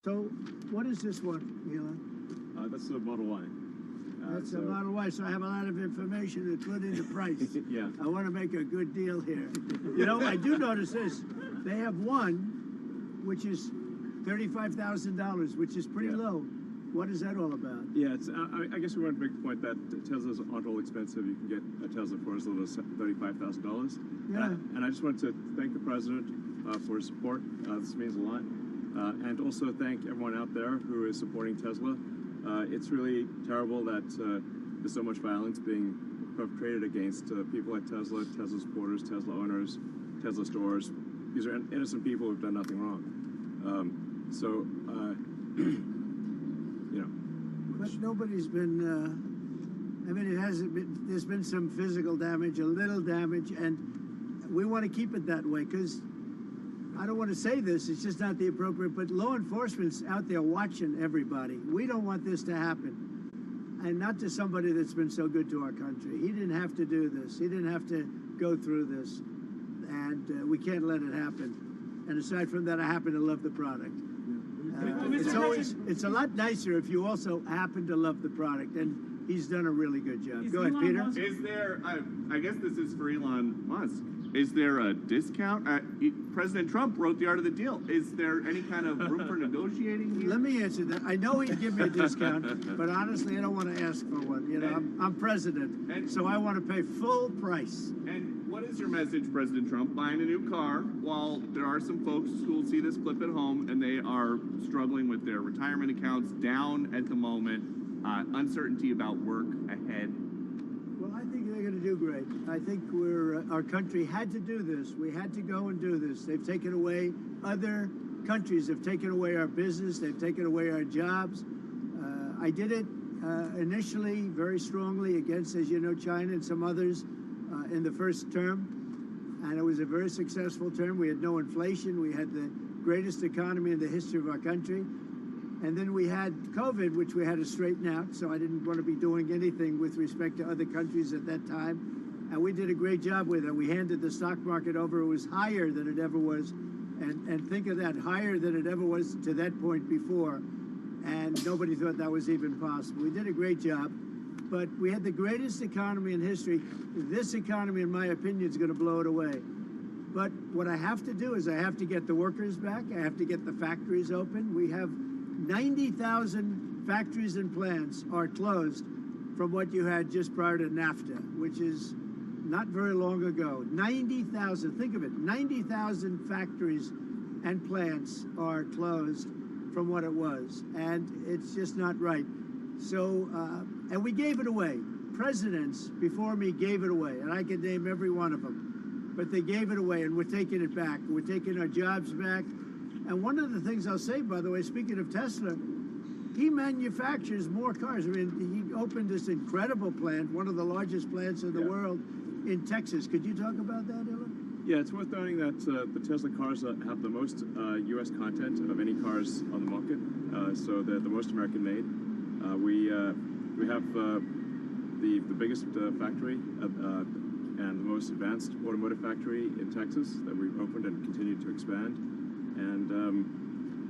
So, what is this one, Elon? That's the Model Y. That's a Model Y, so I have a lot of information, including the price. Yeah. I want to make a good deal here. You know, I do notice this. They have one, which is $35,000, which is pretty low. What is that all about? Yeah, it's, I guess we want to make the point that Teslas aren't all expensive. You can get a Tesla for as little as $35,000. Yeah. And I just wanted to thank the president for his support. This means a lot. And also thank everyone out there who is supporting Tesla. It's really terrible that there's so much violence being perpetrated against people like Tesla, Tesla supporters, Tesla owners, Tesla stores. These are innocent people who've done nothing wrong. You know. But nobody's been, I mean, it hasn't been, there's been some physical damage, a little damage, and we want to keep it that way, because I don't want to say this, it's just not the appropriate, but law enforcement's out there watching everybody. We don't want this to happen. And not to somebody that's been so good to our country. He didn't have to do this. He didn't have to go through this. And we can't let it happen. And aside from that, I happen to love the product. It's a lot nicer if you also happen to love the product. And he's done a really good job. Go ahead, Peter. Is there, I guess this is for Elon Musk. Is there a discount? President Trump wrote the art of the deal. Is there any kind of room for negotiating here? Let me answer that. I know he'd give me a discount, but honestly, I don't want to ask for one. You know, I'm president, so I want to pay full price. And what is your message, President Trump? Buying a new car, while there are some folks who will see this clip at home and they are struggling with their retirement accounts down at the moment, uncertainty about work ahead. Well, I think they're going to do great. I think our country had to do this. We had to go and do this. They've taken away, other countries have taken away our business. They've taken away our jobs. I did it initially very strongly against, as you know, China and some others in the first term. And it was a very successful term. We had no inflation. We had the greatest economy in the history of our country. And then we had COVID, which we had to straighten out, so I didn't want to be doing anything with respect to other countries at that time. And we did a great job with it. We handed the stock market over. It was higher than it ever was. And think of that, higher than it ever was to that point before. And nobody thought that was even possible. We did a great job. But we had the greatest economy in history. This economy, in my opinion, is going to blow it away. But what I have to do is I have to get the workers back. I have to get the factories open. We have 90,000 factories and plants are closed from what you had just prior to NAFTA, which is not very long ago. 90,000, think of it, 90,000 factories and plants are closed from what it was, and it's just not right. So, and we gave it away. Presidents before me gave it away, and I could name every one of them, but they gave it away, and we're taking it back. We're taking our jobs back. And one of the things I'll say, by the way, speaking of Tesla, he manufactures more cars. I mean, he opened this incredible plant, one of the largest plants in the world, in Texas. Could you talk about that, Elon? Yeah, it's worth noting that the Tesla cars have the most U.S. content of any cars on the market, so they're the most American-made. We have the biggest factory and the most advanced automotive factory in Texas that we've opened and continue to expand. And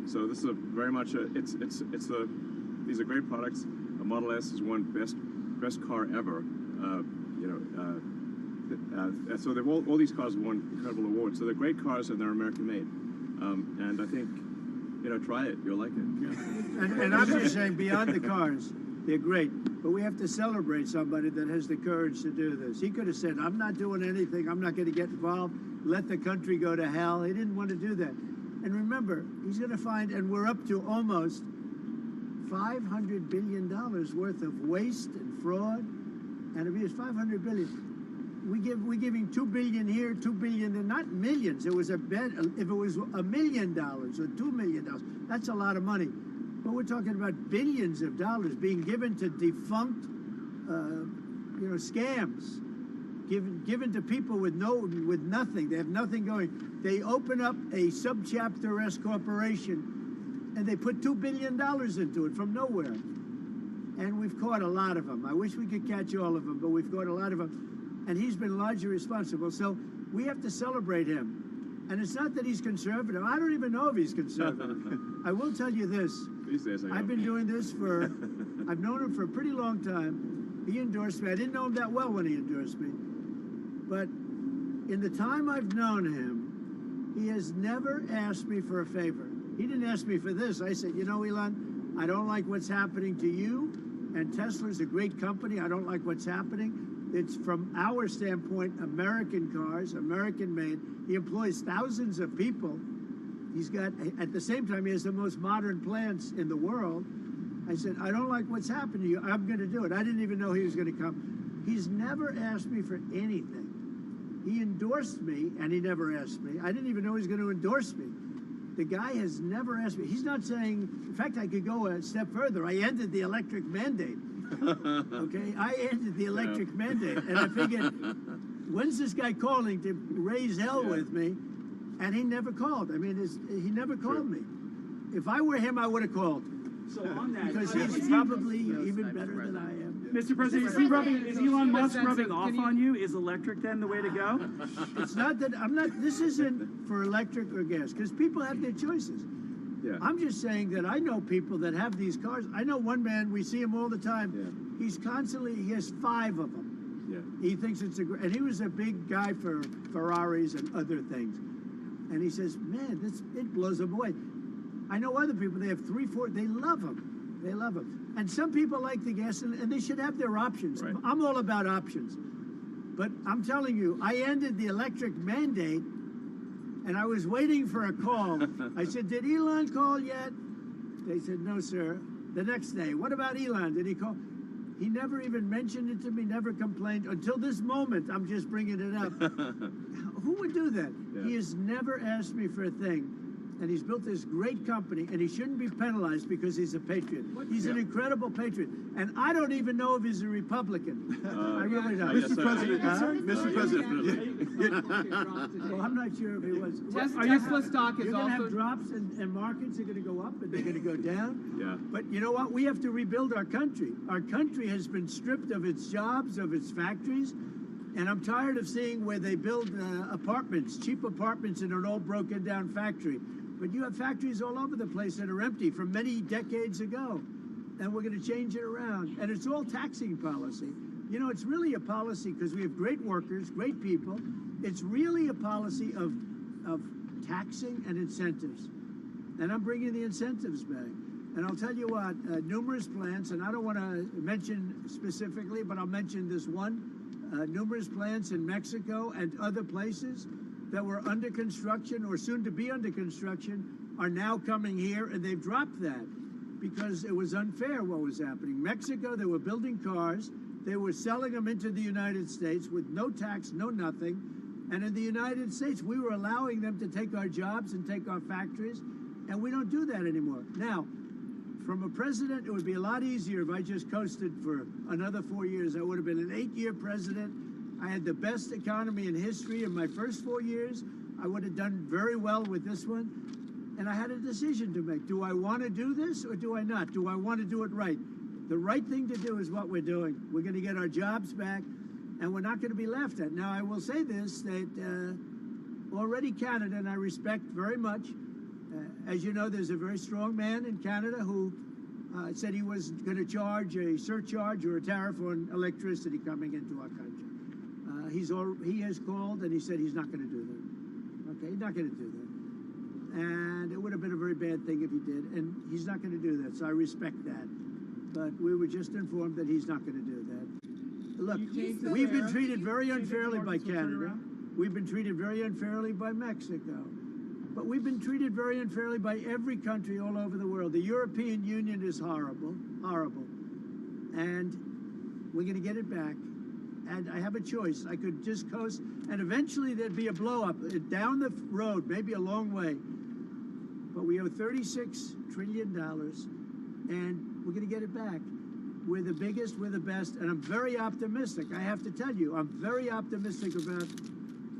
so this is very much these are great products. A Model S is one best car ever. So they've all these cars have won incredible awards. So they're great cars and they're American made. And I think, try it. You'll like it. Yeah. And I'm just saying, beyond the cars, they're great. But we have to celebrate somebody that has the courage to do this. He could have said, I'm not doing anything. I'm not going to get involved. Let the country go to hell. He didn't want to do that. And remember, he's going to find, and we're up to almost $500 billion worth of waste and fraud, and abuse. $500 billion. We're giving $2 billion here, $2 billion there, not millions. It was if it was $1 million or $2 million, that's a lot of money. But we're talking about billions of dollars being given to defunct, scams. Given to people with nothing. They have nothing going. They open up a subchapter S corporation and they put $2 billion into it from nowhere. And we've caught a lot of them. I wish we could catch all of them, but we've caught a lot of them. And he's been largely responsible. So we have to celebrate him. And it's not that he's conservative. I don't even know if he's conservative. I will tell you this. These days, I've been doing this for, I've known him for a pretty long time. He endorsed me. I didn't know him that well when he endorsed me. But in the time I've known him, he has never asked me for a favor. He didn't ask me for this. I said, you know, Elon, I don't like what's happening to you. And Tesla's a great company. I don't like what's happening. It's, from our standpoint, American cars, American made. He employs thousands of people. He's got, at the same time, he has the most modern plants in the world. I said, I don't like what's happened to you. I'm going to do it. I didn't even know he was going to come. He's never asked me for anything. He endorsed me, and he never asked me. I didn't even know he was going to endorse me. The guy has never asked me. He's not saying, in fact, I could go a step further. I ended the electric mandate. Okay, I ended the electric mandate, and I figured, when's this guy calling to raise hell with me? And he never called. I mean, he never called me. If I were him, I would have called. So on that, Because he's probably even better than I am. Mr. President, is Elon Musk rubbing off on you? Is electric then the way to go? It's not that, this isn't for electric or gas, because people have their choices. Yeah. I'm just saying that I know people that have these cars. I know one man, we see him all the time. Yeah. He's constantly, he has 5 of them. Yeah. He thinks it's and he was a big guy for Ferraris and other things. And he says, man, it blows him away. I know other people, they have 3, 4, they love them. They love them. And some people like the gas, and they should have their options. Right. I'm all about options. But I'm telling you, I ended the electric mandate, and I was waiting for a call. I said, did Elon call yet? They said, no, sir. The next day, what about Elon? Did he call? He never even mentioned it to me, never complained. Until this moment, I'm just bringing it up. Who would do that? Yeah. He has never asked me for a thing. And he's built this great company, and he shouldn't be penalized because he's a patriot. He's an incredible patriot. And I don't even know if he's a Republican. I really don't. Mr. President, Mr. Well, I'm not sure if he was. Tesla stock is You're going to also have drops, and markets are going to go up, and they're going to go down. Yeah. But you know what? We have to rebuild our country. Our country has been stripped of its jobs, of its factories. And I'm tired of seeing where they build apartments, cheap apartments in an old broken down factory. But you have factories all over the place that are empty from many decades ago. And we're going to change it around. And it's all taxing policy. You know, it's really a policy because we have great workers, great people. It's really a policy of taxing and incentives. And I'm bringing the incentives back. And I'll tell you what, numerous plants, and I don't want to mention specifically, but I'll mention this one, numerous plants in Mexico and other places that were under construction or soon to be under construction are now coming here, and they've dropped that because it was unfair what was happening. Mexico, they were building cars, they were selling them into the United States with no tax, no nothing, and in the United States, we were allowing them to take our jobs and take our factories, and we don't do that anymore. Now, from a president, it would be a lot easier if I just coasted for another 4 years. I would have been an 8-year president. I had the best economy in history in my first 4 years. I would have done very well with this one. And I had a decision to make. Do I want to do this or do I not? Do I want to do it right? The right thing to do is what we're doing. We're going to get our jobs back, and we're not going to be laughed at. Now, I will say this, that already Canada, and I respect very much, as you know, there's a very strong man in Canada who said he was going to charge a surcharge or a tariff on electricity coming into our country. He has called and he said he's not going to do that. Okay, he's not going to do that. And it would have been a very bad thing if he did, and he's not going to do that, so I respect that. But we were just informed that he's not going to do that. Look, we've been treated very unfairly by Canada. We've been treated very unfairly by Mexico. But we've been treated very unfairly by every country all over the world. The European Union is horrible, horrible. And we're going to get it back. And I have a choice. I could just coast, and eventually there'd be a blow-up down the road, maybe a long way. But we owe $36 trillion, and we're going to get it back. We're the biggest, we're the best, and I'm very optimistic. I have to tell you, I'm very optimistic about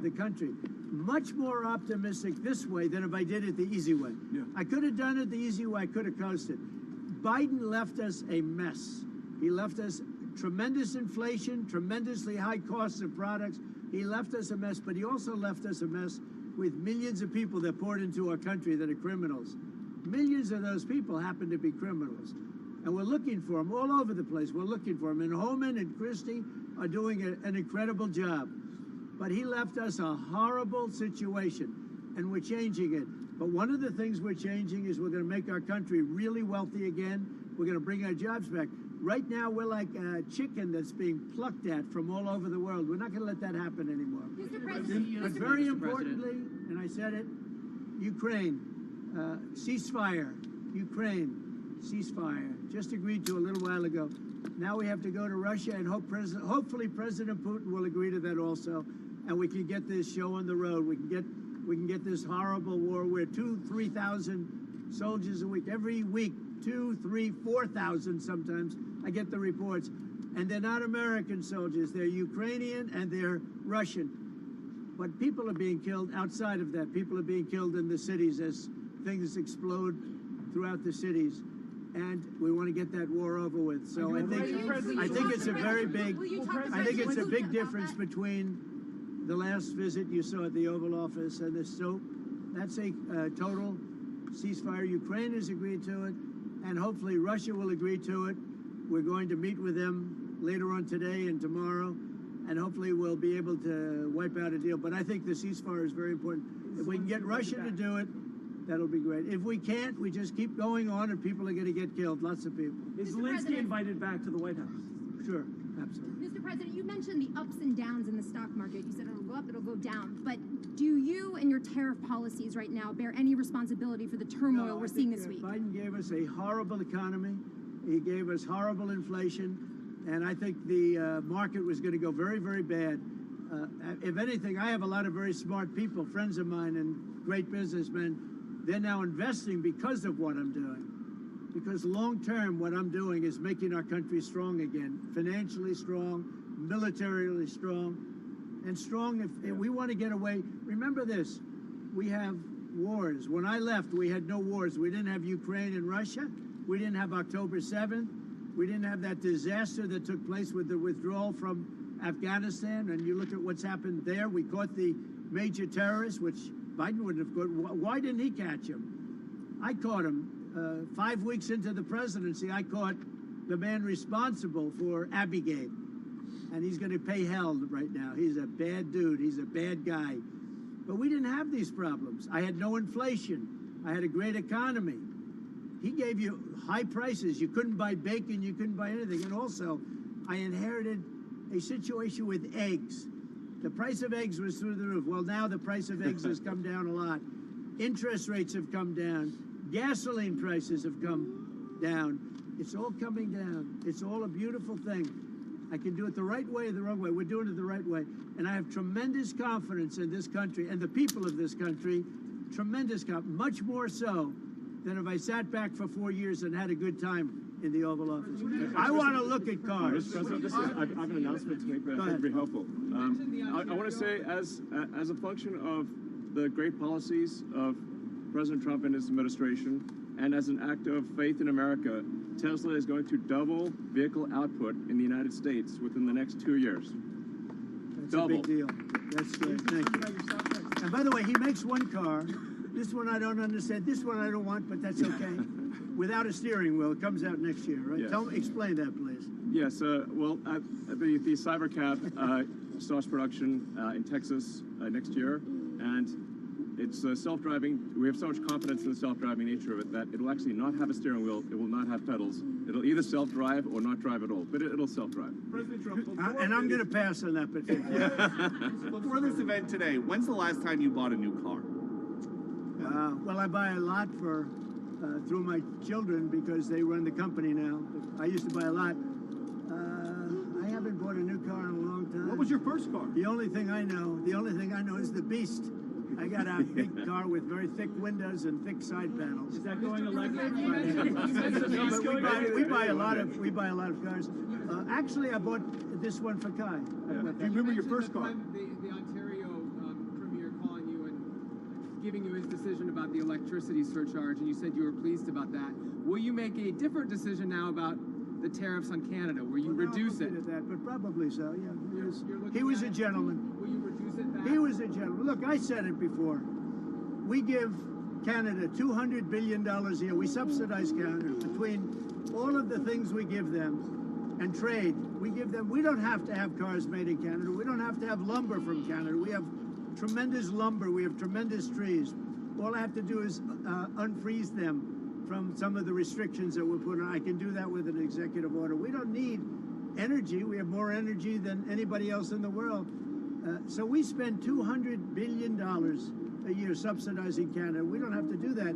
the country. Much more optimistic this way than if I did it the easy way. Yeah. I could have done it the easy way. I could have coasted. Biden left us a mess. He left us tremendous inflation, tremendously high costs of products. He left us a mess, but he also left us a mess with millions of people that poured into our country that are criminals. Millions of those people happen to be criminals. And we're looking for them all over the place. We're looking for them. And Holman and Christie are doing an incredible job. But he left us a horrible situation, and we're changing it. But one of the things we're changing is we're going to make our country really wealthy again. We're going to bring our jobs back. Right now, we're like a chicken that's being plucked at from all over the world. We're not going to let that happen anymore. Mr. President, But very importantly, and I said it, Ukraine, ceasefire. Ukraine, ceasefire. Just agreed to a little while ago. Now we have to go to Russia, and hopefully President Putin will agree to that also, and we can get this show on the road. We can get this horrible war where 2,000-3,000 soldiers a week, every week, 2,000, 3,000, 4,000 sometimes. I get the reports, and they're not American soldiers. They're Ukrainian and they're Russian. But people are being killed outside of that. People are being killed in the cities as things explode throughout the cities. And we want to get that war over with. So I think it's a very big, I think it's a big difference between the last visit you saw at the Oval Office and this. So that's a total ceasefire. Ukraine has agreed to it, and hopefully Russia will agree to it. We're going to meet with them later on today and tomorrow, and hopefully we'll be able to wipe out a deal. But I think the ceasefire is very important. If we can get Russia to do it, that'll be great. If we can't, we just keep going on, and people are going to get killed. Lots of people. Is Zelensky invited back to the White House? Sure, absolutely. Mr. President, you mentioned the ups and downs in the stock market. You said it'll go up, it'll go down. But do you and your tariff policies right now bear any responsibility for the turmoil we're seeing this week? Biden gave us a horrible economy. He gave us horrible inflation. And I think the market was going to go very, very bad. If anything, I have a lot of very smart people, friends of mine and great businessmen. They're now investing because of what I'm doing. Because long term, what I'm doing is making our country strong again, financially strong, militarily strong, and strong if we want to get away. Remember this, we have wars. When I left, we had no wars. We didn't have Ukraine and Russia. We didn't have October 7th. We didn't have that disaster that took place with the withdrawal from Afghanistan. And you look at what's happened there. We caught the major terrorist, which Biden wouldn't have caught. Why didn't he catch him? I caught him. 5 weeks into the presidency, I caught the man responsible for Abiegate. And he's going to pay hell right now. He's a bad dude. He's a bad guy. But we didn't have these problems. I had no inflation. I had a great economy. He gave you high prices. You couldn't buy bacon. You couldn't buy anything. And also, I inherited a situation with eggs. The price of eggs was through the roof. Well, now the price of eggs has come down a lot. Interest rates have come down. Gasoline prices have come down. It's all coming down. It's all a beautiful thing. I can do it the right way or the wrong way. We're doing it the right way. And I have tremendous confidence in this country and the people of this country. Tremendous confidence, much more so than if I sat back for 4 years and had a good time in the Oval Office. I want to look at cars. Mr. President, I have an announcement to make that I think would be helpful. I want to say, as a function of the great policies of President Trump and his administration, and as an act of faith in America, Tesla is going to double vehicle output in the United States within the next 2 years. That's a big deal. That's great. Thank you. And by the way, he makes one car. This one I don't understand. This one I don't want, but that's okay. Without a steering wheel. It comes out next year, right? Yes. Explain that, please. Yes. Well, the Cybercab starts production in Texas next year, and it's self-driving. We have so much confidence in the self-driving nature of it that it'll actually not have a steering wheel. It will not have pedals. It'll either self-drive or not drive at all, but it'll self-drive. President Trump, And I'm going to pass on that particular. before this event today, when's the last time you bought a new car? Well, I buy a lot through my children because they run the company now. I used to buy a lot. I haven't bought a new car in a long time. What was your first car? The only thing I know is the Beast. I got a big car with very thick windows and thick side panels. Is that going electric? But we buy a lot of cars. Actually, I bought this one for Kai. Do you remember your first car? The Ontario Premier calling you and giving you his decision about the electricity surcharge, and you said you were pleased about that. Will you make a different decision now about the tariffs on Canada? Will you reduce it? At that, but probably so. Yeah, You're he was a at it. gentleman. Will you reduce it back? He was a gentleman. Look, I said it before. we give Canada $200 billion a year. We subsidize Canada between all of the things we give them and trade. We give them, we don't have to have cars made in Canada. We don't have to have lumber from Canada. We have tremendous lumber. We have tremendous trees. All I have to do is unfreeze them from some of the restrictions that were put on. I can do that with an executive order. We don't need energy. We have more energy than anybody else in the world. So we spend $200 billion a year subsidizing Canada. We don't have to do that.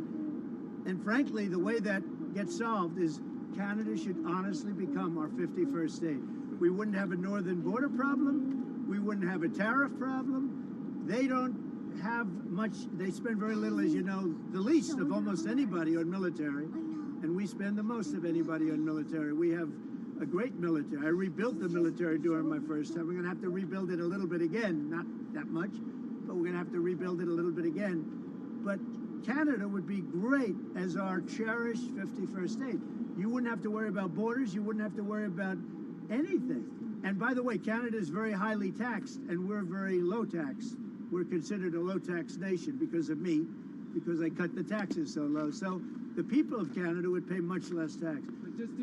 And frankly, the way that gets solved is Canada should honestly become our 51st state. We wouldn't have a northern border problem. We wouldn't have a tariff problem. They don't have much. They spend very little, as you know, the least of almost anybody on military. And we spend the most of anybody on military. We have a great military. I rebuilt the military during my first time. We're going to have to rebuild it a little bit again. Not that much, but we're going to have to rebuild it a little bit again. But Canada would be great as our cherished 51st state. You wouldn't have to worry about borders. You wouldn't have to worry about anything. And by the way, Canada is very highly taxed, and we're very low tax. We're considered a low tax nation because of me, because I cut the taxes so low. So the people of Canada would pay much less tax.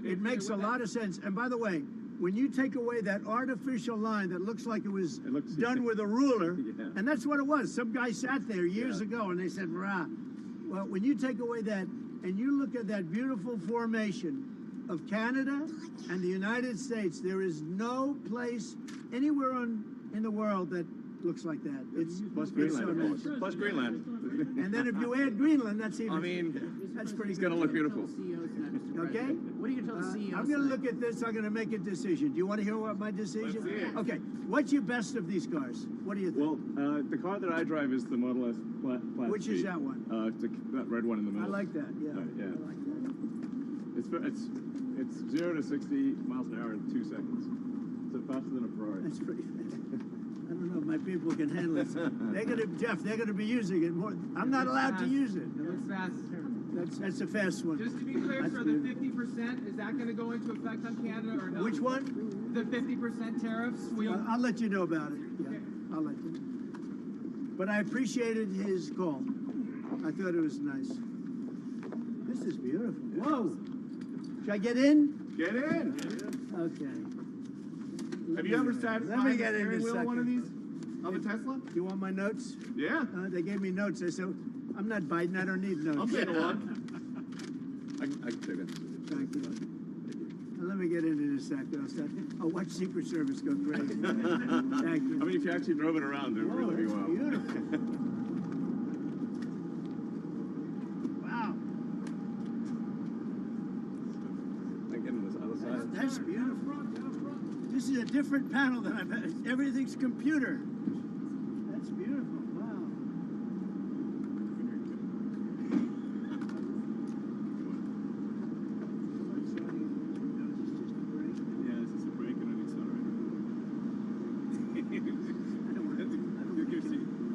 It makes a lot of sense. And by the way, when you take away that artificial line that looks like it was done with a ruler, Yeah. and that's what it was. Some guy sat there years ago and they said, rah. Well, when you take away that and you look at that beautiful formation of Canada and the United States, there is no place anywhere in the world that looks like that. It's Plus so Greenland, of nice. course. Plus Greenland. And then if you add Greenland, that's even. I mean, that's pretty it's good. gonna look beautiful. Okay? What are you gonna tell the CEO? I'm going to look at this. I'm going to make a decision. Do you want to hear what my decision? Let's see it. Okay. What's your best of these cars? What do you think? Well, the car that I drive is the Model S flat Which is seat. that one? That red one in the I middle. like that. Yeah. Yeah. I like that. It's 0 to 60 miles an hour in 2 seconds. So faster than a Ferrari. That's pretty fast. I don't know if my people can handle it. Jeff, they're going to be using it more. I'm not allowed to use it. It looks fast. That's a fast one. Just to be clear, That's sir, the good. 50%, is that going to go into effect on Canada or no? Which one? The 50% tariffs? I'll let you know about it. Yeah, I'll let you know. But I appreciated his call. I thought it was nice. This is beautiful. Whoa. Should I get in? Get in. Okay. Have you ever sat Let me behind the get in steering a wheel of one of second. these? Of a Tesla? You want my notes? Yeah. They gave me notes. I said, I'm not Biden. I don't need notes. I'll take a look. I can take it. Thank you. Let me get into this second. I'll watch Secret Service go crazy. Thank you. I mean, if you actually drove it around, it would really be that's wild. beautiful. Wow. Again, this other side. That's beautiful. This is a different panel than I've had. Everything's computer. That's beautiful. Wow. Yeah, this is a brake and an accelerator.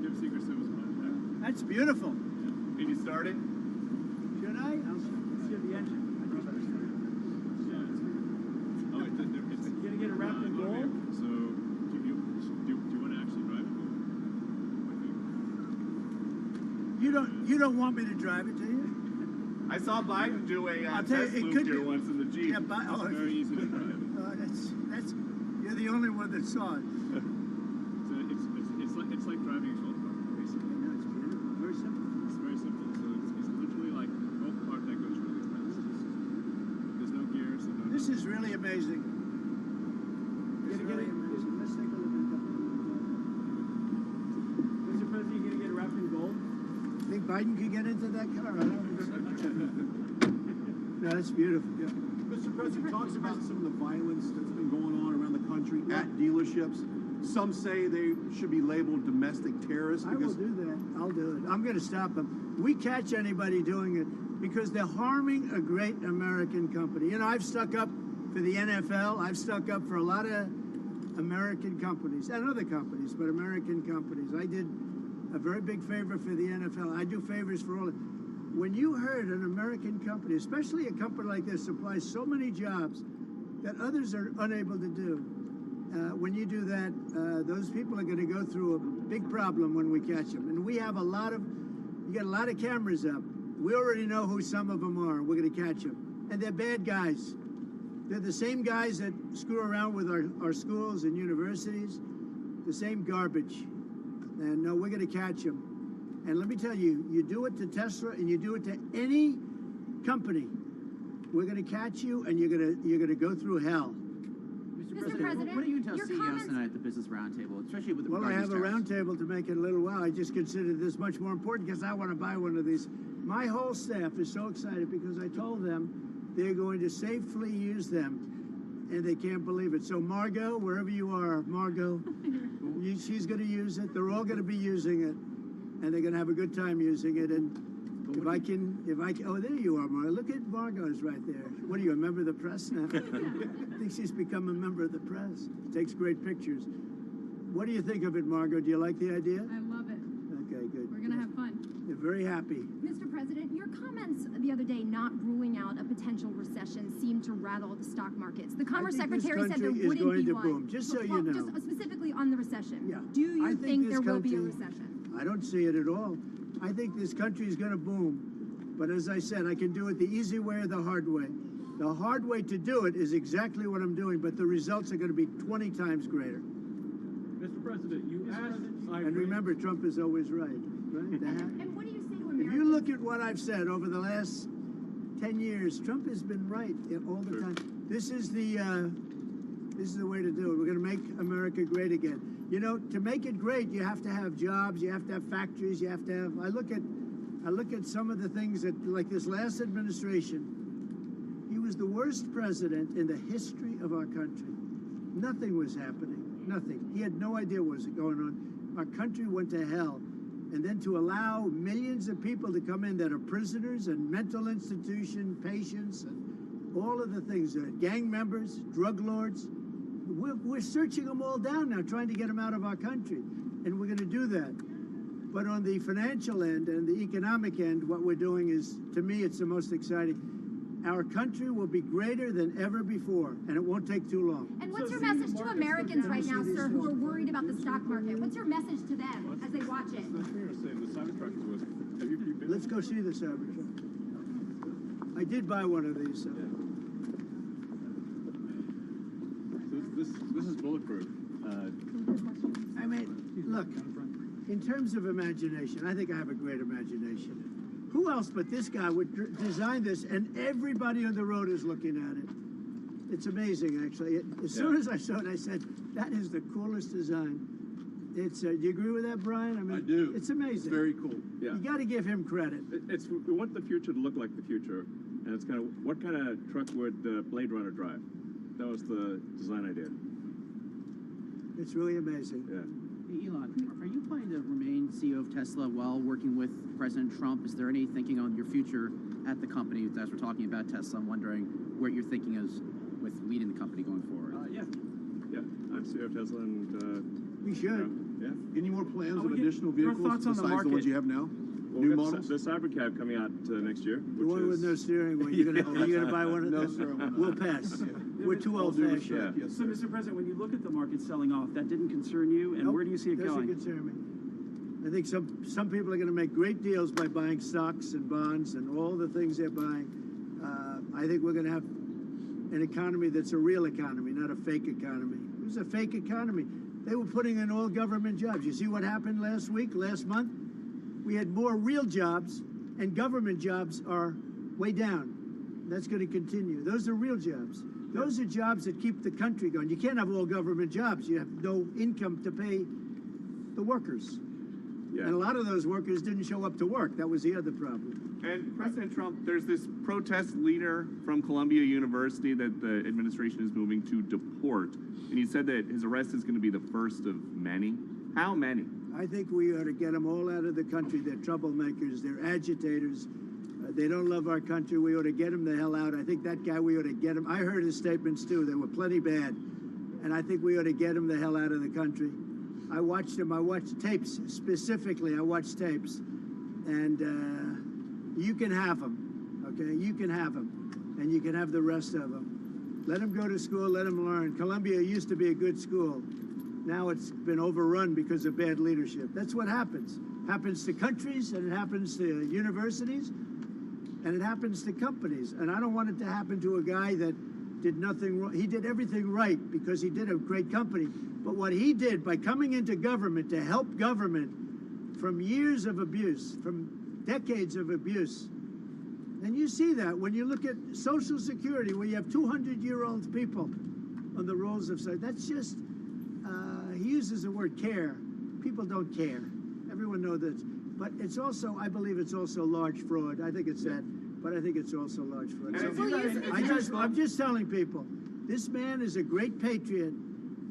Give Secret Service a hard That's beautiful. Can you start it? Should I? I'll see the engine. Oh, it's You gonna get it wrapped in gold? So, do you want to actually drive it? You don't want me to drive it, do you? I saw Biden do a I'll tell you, test it loop could here be- once in the Jeep. Yeah, but It's very easy to drive. that's you're the only one that saw it. So it's like driving a golf cart, basically. That's beautiful. Very simple. It's very simple. So it's literally like a golf cart that goes really fast. There's no gears. And no This is really amazing. It's really amazing. Let's take a look at that. Mr. President, you gonna get it wrapped in gold? Think Biden could get into that car? I don't know. No, that's beautiful. Yeah. Mr. President talks about some of the violence that's been going on around the country at dealerships. Some say they should be labeled domestic terrorists I will because do that. I'll do it. I'm going to stop them. We catch anybody doing it because they're harming a great American company. You know, I've stuck up for the NFL. I've stuck up for a lot of American companies and other companies, but American companies. I did a very big favor for the NFL. I do favors for all. When you heard an American company, especially a company like this, supplies so many jobs that others are unable to do, when you do that, those people are going to go through a big problem when we catch them. And we have a lot of You got a lot of cameras up. We already know who some of them are. We're going to catch them. And they're bad guys. They're the same guys that screw around with our schools and universities. The same garbage. And no, we're going to catch them. And let me tell you, you do it to Tesla and you do it to any company, we're going to catch you and you're going to go through hell. Mr. President, what do you tell your CEOs comments- tonight at the Business Roundtable, especially with Well, I regard have to a tariffs? roundtable to make it a little while. I just considered this much more important because I want to buy one of these. My whole staff is so excited because I told them they're going to safely use them, and they can't believe it. So Margot, wherever you are, Margot, she's going to use it. They're all going to be using it, and they're going to have a good time using it. And if I can, oh, there you are, Margot. Look at Margot's right there. What are you, a member of the press now? I think she's become a member of the press. Takes great pictures. What do you think of it, Margot? Do you like the idea? I love it. Okay, good. We're gonna have fun. They're very happy. Mr. President, your comments the other day not ruling out a potential recession seemed to rattle the stock markets. The Commerce I think this Secretary said there country is wouldn't going be to one. boom, just so you know. Just specifically on the recession. Yeah. Do you I think this there will be a country- recession? I don't see it at all. I think this country is going to boom. But as I said, I can do it the easy way or the hard way. The hard way to do it is exactly what I'm doing, but the results are going to be 20 times greater. Mr. President, you asked. And remember, Trump is always right. Right? And what do you say to If Americans? you look at what I've said over the last 10 years, Trump has been right all the time. This is the way to do it. We're going to make America great again. You know, to make it great, you have to have jobs, you have to have factories, you have to have. I look at some of the things that, like this last administration, he was the worst president in the history of our country. Nothing was happening. Nothing. He had no idea what was going on. Our country went to hell. And then to allow millions of people to come in that are prisoners and mental institution patients and all of the things, gang members, drug lords, we're searching them all down now, trying to get them out of our country. And we're going to do that. But on the financial end and the economic end, what we're doing is, to me, it's the most exciting. Our country will be greater than ever before, and it won't take too long. And what's your message to Americans right now, sir, who are worried about the stock market? What's your message to them as they watch it? Let's go see the Cybertruck. I did buy one of these. So. This is bulletproof. I mean, look, in terms of imagination, I think I have a great imagination. Who else but this guy would design this, and everybody on the road is looking at it? It's amazing, actually. As soon as I saw it, I said, that is the coolest design. It's. Do you agree with that, Brian? I mean, I do. It's amazing. It's very cool. Yeah. You got to give him credit. We want the future to look like the future, and it's kind of what kind of truck would Blade Runner drive? That was the design idea. It's really amazing. Yeah. Hey, Elon, are you planning to remain CEO of Tesla while working with President Trump? Is there any thinking on your future at the company as we're talking about Tesla? I'm wondering what your thinking is with leading the company going forward. Yeah. I'm CEO of Tesla, and We should. yeah. Any more plans Oh, of yeah. additional Your vehicles thoughts on the besides the ones market? you have now? Well, New we got models? the Cybercab coming out next year. The one with no steering wheel. You're gonna buy one of No, those? sir, I will not. We'll pass. We're too All old due fashioned. respect, yes, So, sir. Mr. President, when you look at the market selling off, that didn't concern you, and where do you see it Doesn't going? concern me. I think some people are going to make great deals by buying stocks and bonds and all the things they're buying. I think we're going to have an economy that's a real economy, not a fake economy. It was a fake economy. They were putting in all government jobs. You see what happened last month? We had more real jobs, and government jobs are way down. That's going to continue. Those are real jobs. Those are jobs that keep the country going. You can't have all government jobs. You have no income to pay the workers. Yeah. And a lot of those workers didn't show up to work. That was the other problem. And President Trump, there's this protest leader from Columbia University that the administration is moving to deport. And he said that his arrest is going to be the first of many. How many? I think we ought to get them all out of the country. They're troublemakers. They're agitators. They don't love our country. We ought to get them the hell out. I think that guy, we ought to get him. I heard his statements, too. They were plenty bad. And I think we ought to get him the hell out of the country. I watched him. I watched tapes. Specifically, I watched tapes. And you can have them, okay? You can have them. And you can have the rest of them. Let them go to school. Let them learn. Columbia used to be a good school. Now it's been overrun because of bad leadership. That's what happens. happens to countries, and it happens to universities, and it happens to companies. And I don't want it to happen to a guy that did nothing wrong. He did everything right because he did a great company. But what he did by coming into government to help government from years of abuse, from decades of abuse, and you see that when you look at Social Security, where you have 200-year-old people on the rolls of society. That's just, he uses the word care. People don't care. Everyone knows that. But it's also, I believe it's also large fraud. I think it's that, but I think it's also large fraud. So I'm just telling people, this man is a great patriot,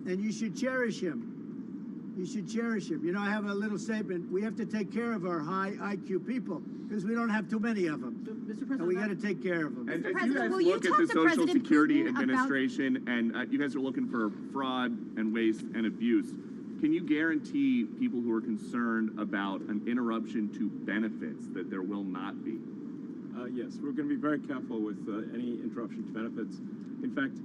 and you should cherish him. You should cherish him. You know, I have a little statement. We have to take care of our high IQ people because we don't have too many of them. So, Mr. President, And we got to take care of them. And as you President, guys will you look at talk the to Social President Security Putin about- Administration and you guys are looking for fraud and waste and abuse, can you guarantee people who are concerned about an interruption to benefits that there will not be? Yes, we're going to be very careful with any interruption to benefits. In fact,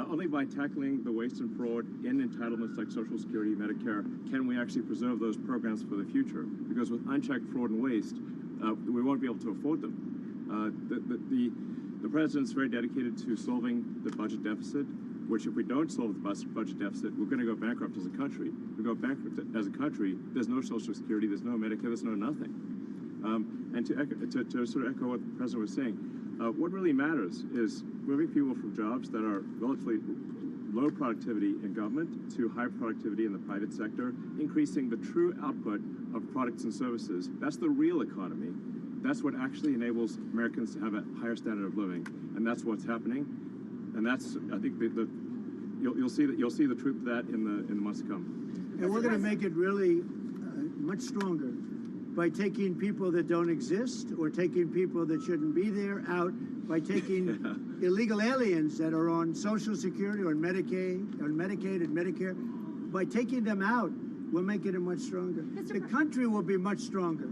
only by tackling the waste and fraud in entitlements like Social Security, Medicare, can we actually preserve those programs for the future. Because with unchecked fraud and waste, we won't be able to afford them. The president's very dedicated to solving the budget deficit, which if we don't solve the budget deficit, we're going to go bankrupt as a country. If we go bankrupt as a country, there's no Social Security, there's no Medicare, there's no nothing. And to sort of echo what the president was saying, what really matters is moving people from jobs that are relatively low productivity in government to high productivity in the private sector, increasing the true output of products and services. That's the real economy. That's what actually enables Americans to have a higher standard of living, and that's what's happening. And that's, I think, you'll see the truth of that in the months to come. And we're going to make it really much stronger by taking people that don't exist or taking people that shouldn't be there out, by taking illegal aliens that are on Social Security or Medicaid and Medicare. By taking them out, we're making it much stronger. The country will be much stronger.